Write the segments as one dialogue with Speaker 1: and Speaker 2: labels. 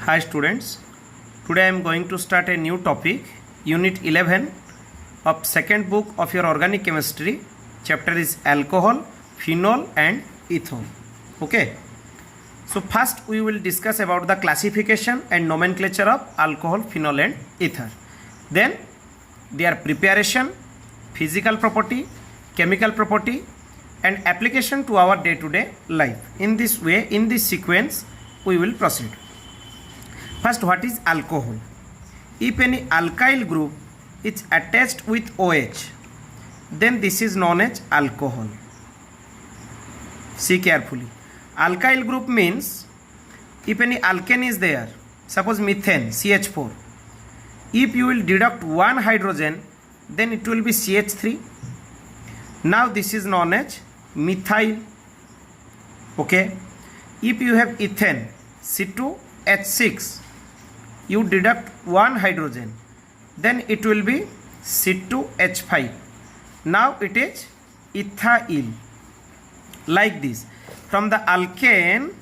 Speaker 1: Hi students, today I am going to start a new topic, Unit 11 of second book of your organic chemistry. Chapter is alcohol, phenol and ethanol. Okay. So first we will discuss about the classification and nomenclature of alcohol, phenol and ether. Then their preparation, physical property, chemical property and application to our day-to-day life. In this way, in this sequence, we will proceed. First, what is alcohol? If any alkyl group is attached with OH, then this is known as alcohol. See carefully. Alkyl group means if any alkane is there, suppose methane, CH4. If you will deduct one hydrogen, then it will be CH3. Now this is known as methyl. Okay. If you have ethane, C2H6, you deduct one hydrogen, then it will be C2H5. Now it is ethyl. Like this. From the alkane,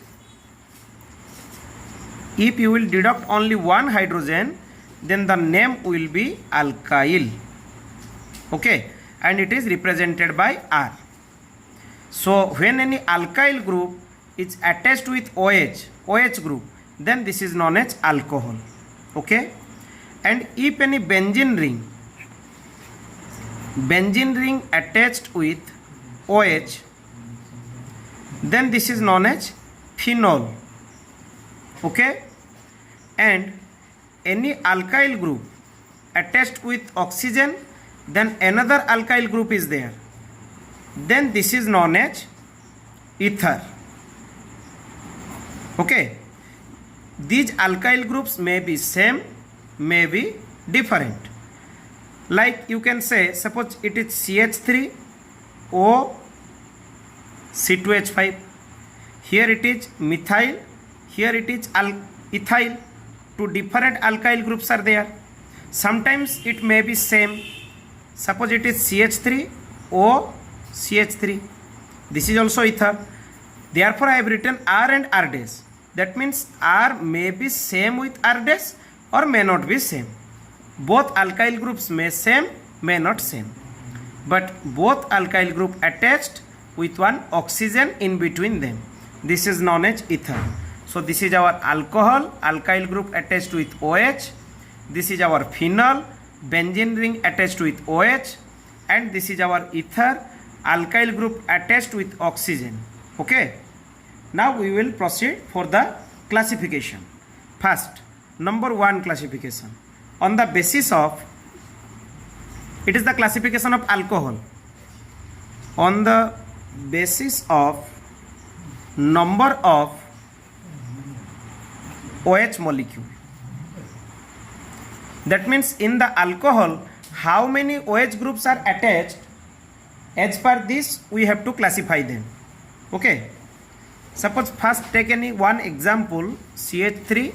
Speaker 1: if you will deduct only one hydrogen, then the name will be alkyl. Okay. And it is represented by R. So when any alkyl group is attached with OH group, then this is known as alcohol. Okay. And if any benzene ring attached with OH, then this is known as phenol. Okay. And any alkyl group attached with oxygen, then another alkyl group is there, then this is known as ether. Okay. These alkyl groups may be same, may be different. Like you can say, suppose it is CH3O C2H5. Here it is methyl, here it is ethyl. Two different alkyl groups are there. Sometimes it may be same. Suppose it is CH3O CH3. This is also ether. Therefore I have written R and R dash. That means R may be same with R dash or may not be same. Both alkyl groups may same, may not same. But both alkyl group attached with one oxygen in between them. This is known as ether. So this is our alcohol, alkyl group attached with OH. This is our phenol, benzene ring attached with OH. And this is our ether, alkyl group attached with oxygen. Okay. Now we will proceed for the classification. First, number 1 classification. On the basis of, it is the classification of alcohol. On the basis of number of OH molecule. That means in the alcohol, how many OH groups are attached, as per this we have to classify them. Okay. Suppose first take any one example, CH3,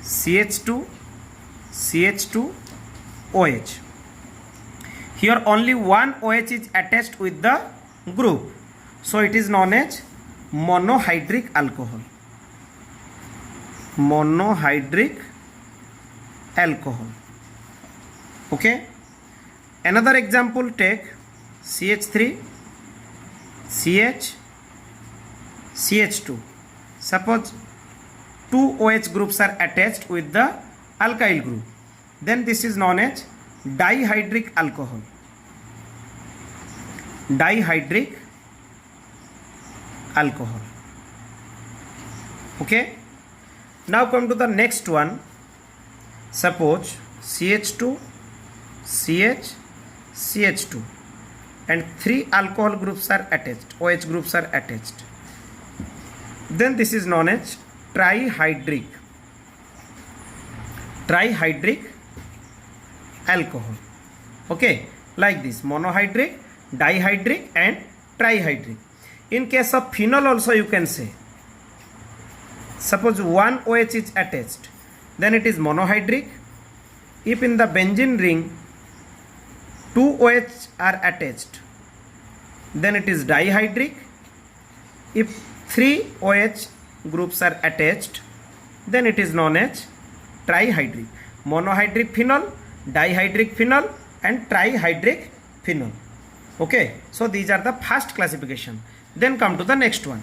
Speaker 1: CH2, CH2, OH. Here only one OH is attached with the group. So it is known as monohydric alcohol. Monohydric alcohol. Okay. Another example take CH3, CH, CH2. Suppose two OH groups are attached with the alkyl group. Then this is known as dihydric alcohol. Dihydric alcohol. Okay. Now come to the next one. Suppose CH2, CH, CH2 and 3 alcohol groups are attached, OH groups are attached. Then this is known as trihydric alcohol. Okay. Like this, monohydric, dihydric and trihydric. In case of phenol also you can say, suppose one OH is attached, then it is monohydric. If in the benzene ring 2 OH are attached, then it is dihydric. If 3 OH groups are attached, then it is known as trihydric. Monohydric phenol, dihydric phenol and trihydric phenol. Okay, so these are the first classification. Then come to the next one.